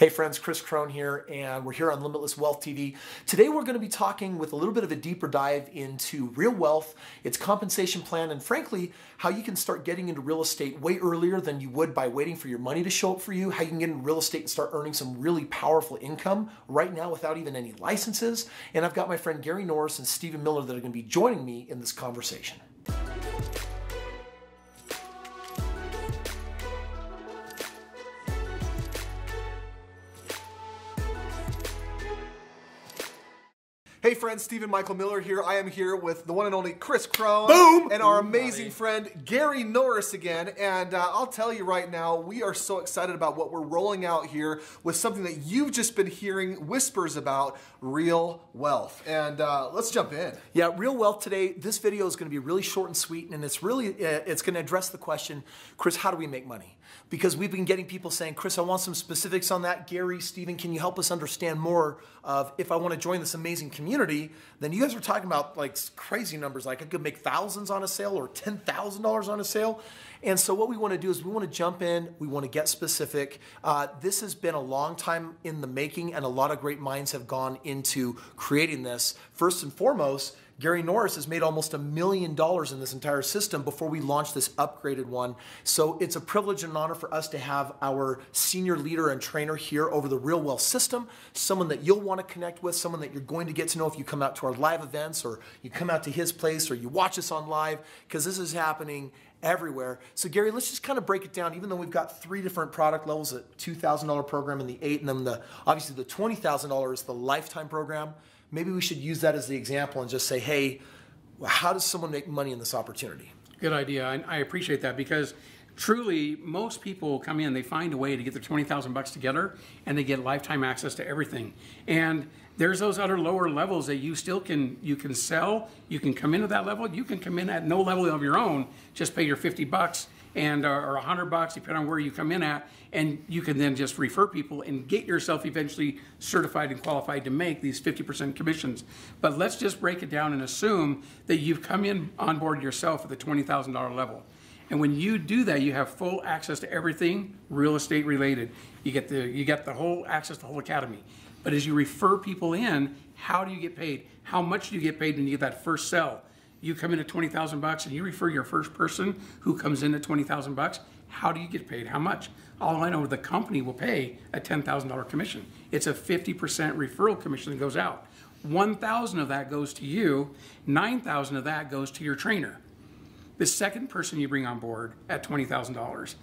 Hey friends, Kris Krohn here, and we're here on Limitless Wealth TV. Today we're going to be talking with a little bit of a deeper dive into real wealth, its compensation plan, and frankly, how you can start getting into real estate way earlier than you would by waiting for your money to show up for you, how you can get into real estate and start earning some really powerful income right now without even any licenses. And I've got my friend Gary Norris and Stephen Miller that are going to be joining me in this conversation. Hey friends, Stephen Michael Miller here. I am here with the one and only Kris Krohn. Boom! And our amazing friend Gary Norris again. And I'll tell you right now, we are so excited about what we're rolling out here with something that you've just been hearing whispers about, real wealth. And let's jump in. Yeah, real wealth today. This video is going to be really short and sweet, and it's going to address the question, Kris, how do we make money? Because we've been getting people saying, Kris, I want some specifics on that. Gary, Stephen, can you help us understand more of if I want to join this amazing community? Then you guys are talking about like crazy numbers, like I could make thousands on a sale or $10,000 on a sale. And so what we want to do is we want to jump in, we want to get specific. This has been a long time in the making, and a lot of great minds have gone into creating this. First and foremost, Gary Norris has made almost $1 million in this entire system before we launched this upgraded one. So it's a privilege and an honor for us to have our senior leader and trainer here over the Real Wealth system, someone that you'll want to connect with, someone that you're going to get to know if you come out to our live events or you come out to his place or you watch us on live, because this is happening everywhere. So Gary, let's just kind of break it down, even though we've got 3 different product levels, a $2,000 program and the 8, and then obviously the $20,000 is the lifetime program. Maybe we should use that as the example and just say, hey, how does someone make money in this opportunity? Good idea. I appreciate that, because truly most people come in, they find a way to get their 20,000 bucks together and they get lifetime access to everything. And there's those other lower levels that you still can sell. You can come into that level. You can come in at no level of your own, just pay your 50 bucks and or 100 bucks, depending on where you come in at, and you can then just refer people and get yourself eventually certified and qualified to make these 50% commissions. But let's just break it down and assume that you've come in on board yourself at the $20,000 level. And when you do that, you have full access to everything real estate related. You get the whole access to the whole academy. But as you refer people in, how do you get paid? How much do you get paid when you get that first sell? You come in at 20,000 bucks and you refer your first person who comes in at 20,000 bucks. How do you get paid? How much? All I know, the company will pay a $10,000 commission. It's a 50% referral commission that goes out. 1,000 of that goes to you. 9,000 of that goes to your trainer. The second person you bring on board at $20,000,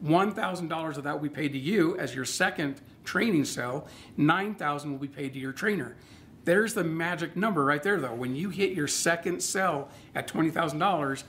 $1,000 of that will be paid to you as your second training sell. 9,000 will be paid to your trainer. There's the magic number right there, though. When you hit your second sell at $20,000,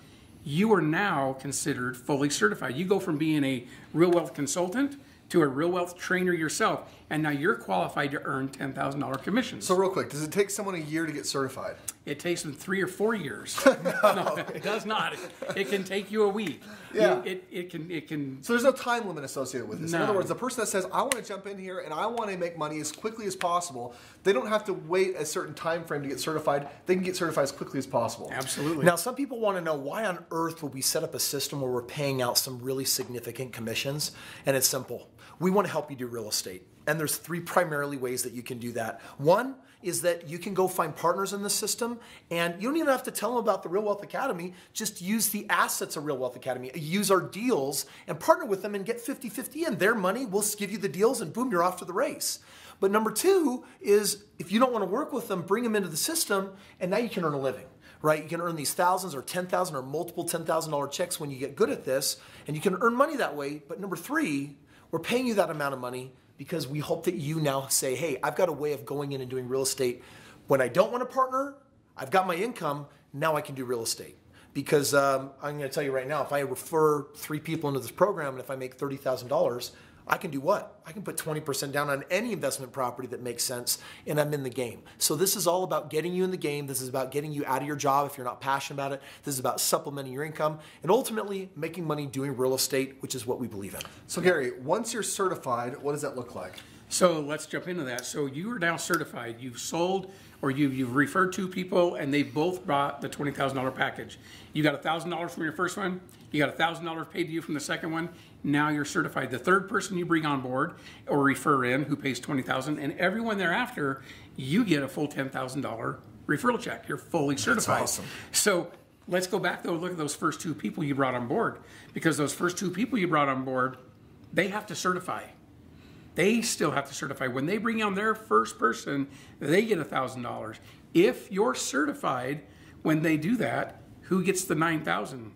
you are now considered fully certified. You go from being a real wealth consultant to a real wealth trainer yourself, and now you're qualified to earn $10,000 commissions. So real quick, does it take someone a year to get certified? It takes them 3 or 4 years. No, it does not. It can take you a week. Yeah. It can. So there's no time limit associated with this. No. In other words, the person that says, I want to jump in here and I want to make money as quickly as possible, they don't have to wait a certain time frame to get certified. They can get certified as quickly as possible. Absolutely. Now, some people want to know, why on earth would we set up a system where we're paying out some really significant commissions? And it's simple. We want to help you do real estate. And there's 3 primarily ways that you can do that. One is that you can go find partners in the system, and you don't even have to tell them about the Real Wealth Academy. Just use the assets of Real Wealth Academy. Use our deals and partner with them and get 50-50 in their money. We'll give you the deals and boom, you're off to the race. But number 2 is, if you don't want to work with them, bring them into the system, and now you can earn a living. Right? You can earn these thousands or 10,000 or multiple $10,000 checks when you get good at this, and you can earn money that way. But number 3, we're paying you that amount of money because we hope that you now say, hey, I've got a way of going in and doing real estate. When I don't want to partner, I've got my income, now I can do real estate. Because I'm going to tell you right now, if I refer 3 people into this program and if I make $30,000, I can do what? I can put 20% down on any investment property that makes sense, and I'm in the game. So this is all about getting you in the game. This is about getting you out of your job if you're not passionate about it. This is about supplementing your income and ultimately making money doing real estate, which is what we believe in. So Gary, once you're certified, what does that look like? So let's jump into that. So you are now certified. You've sold or you've referred 2 people and they both bought the $20,000 package. You got $1,000 from your first one. You got $1,000 paid to you from the second one. Now you're certified. The third person you bring on board or refer in who pays $20,000, and everyone thereafter, you get a full $10,000 referral check. You're fully certified. That's awesome. So let's go back though, look at those first 2 people you brought on board, because those first 2 people you brought on board, they have to certify. They still have to certify. When they bring on their first person, they get $1,000. If you're certified, when they do that, who gets the $9,000?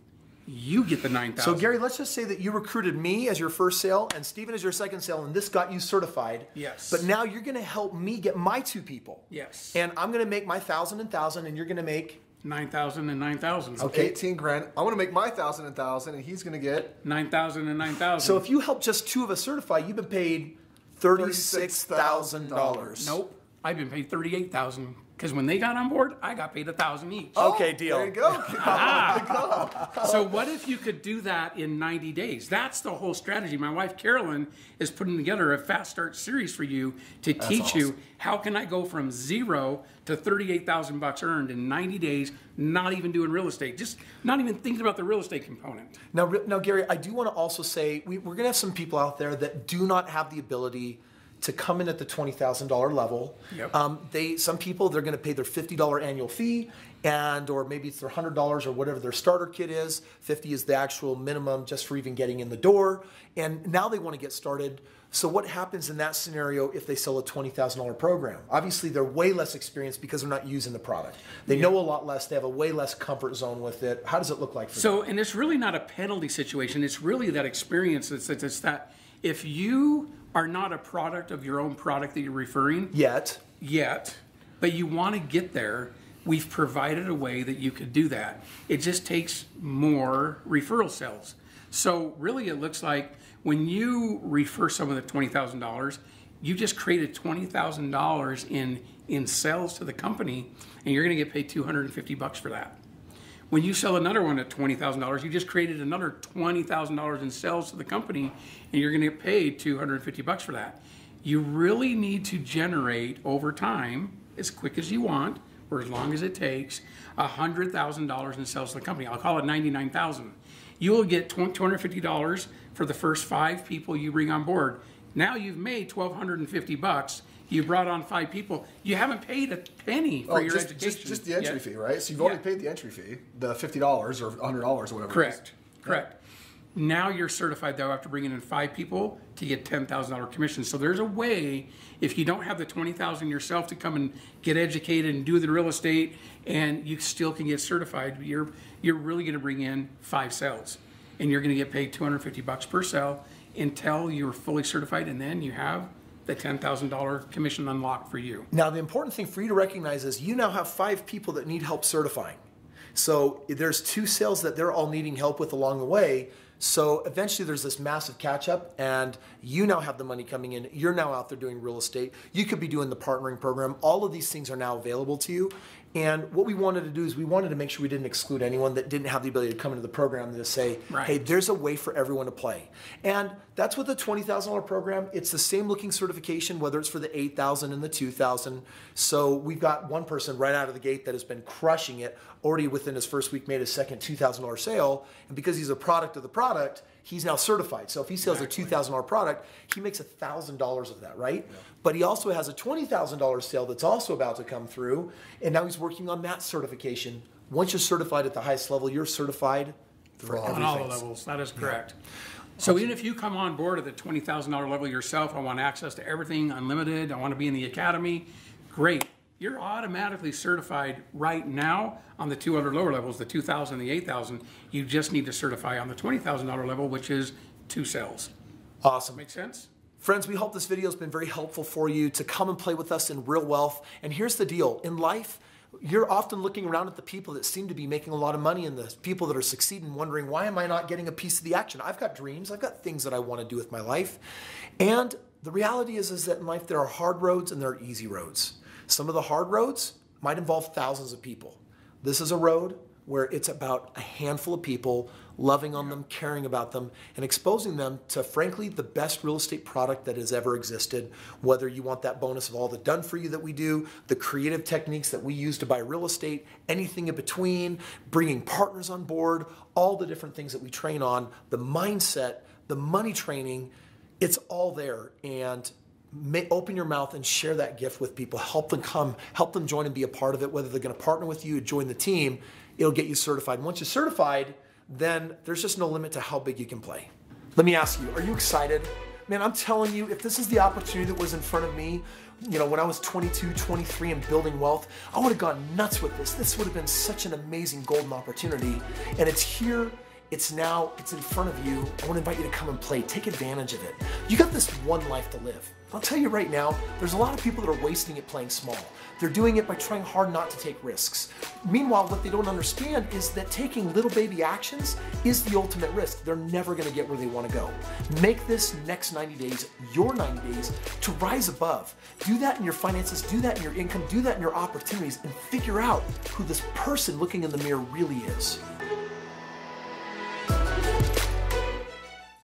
You get the $9,000. So Gary, let's just say that you recruited me as your first sale and Stephen as your second sale, and this got you certified. Yes. But now you're going to help me get my 2 people. Yes. And I'm going to make my 1,000 and 1,000, and you're going to make 9,000 and 9,000. Okay. 18 grand. I want to make my 1,000 and 1,000, and he's going to get 9,000 and 9,000. So if you help just 2 of us certify, you've been paid $36,000. Nope. I've been paid $38,000 because when they got on board, I got paid $1,000 each. Okay, deal. There you go. So what if you could do that in 90 days? That's the whole strategy. My wife, Carolyn, is putting together a fast start series for you to teach you how can I go from 0 to $38,000 earned in 90 days, not even doing real estate, just not even thinking about the real estate component. Now, Gary, I do want to also say we're going to have some people out there that do not have the ability to come in at the $20,000 level. Yep. Some people, they're going to pay their $50 annual fee, or maybe it's their $100 or whatever their starter kit is. 50 is the actual minimum just for even getting in the door. And now they want to get started. So what happens in that scenario if they sell a $20,000 program? Obviously, they're way less experienced because they're not using the product. They know a lot less. They have a way less comfort zone with it. How does it look like for them? And it's really not a penalty situation. It's really that experience. It's that if you are not a product of your own product that you're referring yet, but you want to get there, we've provided a way that you could do that. It just takes more referral sales. So really it looks like when you refer someone at $20,000, you just created $20,000 in sales to the company, and you're going to get paid $250 for that. When you sell another one at $20,000, you just created another $20,000 in sales to the company, and you're going to get paid $250 for that. You really need to generate over time, as quick as you want, or as long as it takes, $100,000 in sales to the company. I'll call it $99,000. You will get $250 for the first 5 people you bring on board. Now you've made $1,250. You brought on 5 people. You haven't paid a penny for your education. Just the entry fee, right? So you've already paid the entry fee, the $50 or $100 or whatever. Correct. Now you're certified, though, after bringing in 5 people to get $10,000 commission. So there's a way, if you don't have the $20,000 yourself to come and get educated and do the real estate, and you still can get certified, you're really going to bring in 5 sales, and you're going to get paid $250 per sale until you're fully certified, and then you have the $10,000 commission unlocked for you. Now, the important thing for you to recognize is you now have 5 people that need help certifying. So there's 2 sales that they're all needing help with along the way. So eventually there's this massive catch up, and you now have the money coming in. You're now out there doing real estate. You could be doing the partnering program. All of these things are now available to you. And what we wanted to do is we wanted to make sure we didn't exclude anyone that didn't have the ability to come into the program and to say, hey, there's a way for everyone to play. And that's with the $20,000 program. It's the same looking certification, whether it's for the $8,000 and the $2,000. So we've got one person right out of the gate that has been crushing it, already within his first week made his second $2,000 sale. And because he's a product of the product, he's now certified. So if he sells a $2,000 product, he makes $1,000 of that, right? Yeah. But he also has a $20,000 sale that's also about to come through, and now he's working on that certification. Once you're certified at the highest level, you're certified for everything. On all the levels. That is correct. Yeah. So even if you come on board at the $20,000 level yourself, I want access to everything, unlimited, I want to be in the academy, great. You're automatically certified right now on the 2 other lower levels, the 2,000 and the 8,000. You just need to certify on the $20,000 level, which is 2 sales. Awesome. Make sense? Friends, we hope this video has been very helpful for you to come and play with us in Real Wealth. And here's the deal. In life, you're often looking around at the people that seem to be making a lot of money and the people that are succeeding, wondering, why am I not getting a piece of the action? I've got dreams. I've got things that I want to do with my life. And the reality is that in life, there are hard roads and there are easy roads. Some of the hard roads might involve thousands of people. This is a road where it's about a handful of people loving on them, caring about them, and exposing them to, frankly, the best real estate product that has ever existed. Whether you want that bonus of all the done for you that we do, the creative techniques that we use to buy real estate, anything in between, bringing partners on board, all the different things that we train on, the mindset, the money training. It's all there, and open your mouth and share that gift with people. Help them come, help them join and be a part of it, whether they're going to partner with you, join the team. It'll get you certified. And once you're certified, then there's just no limit to how big you can play. Let me ask you, are you excited? Man, I'm telling you, if this is the opportunity that was in front of me, when I was 22, 23 and building wealth, I would have gone nuts with this. This would have been such an amazing golden opportunity. And it's here, it's now, it's in front of you. I want to invite you to come and play. Take advantage of it. You got this one life to live. I'll tell you right now, there's a lot of people that are wasting it playing small. They're doing it by trying hard not to take risks. Meanwhile, what they don't understand is that taking little baby actions is the ultimate risk. They're never going to get where they want to go. Make this next 90 days your 90 days to rise above. Do that in your finances, do that in your income, do that in your opportunities, and figure out who this person looking in the mirror really is.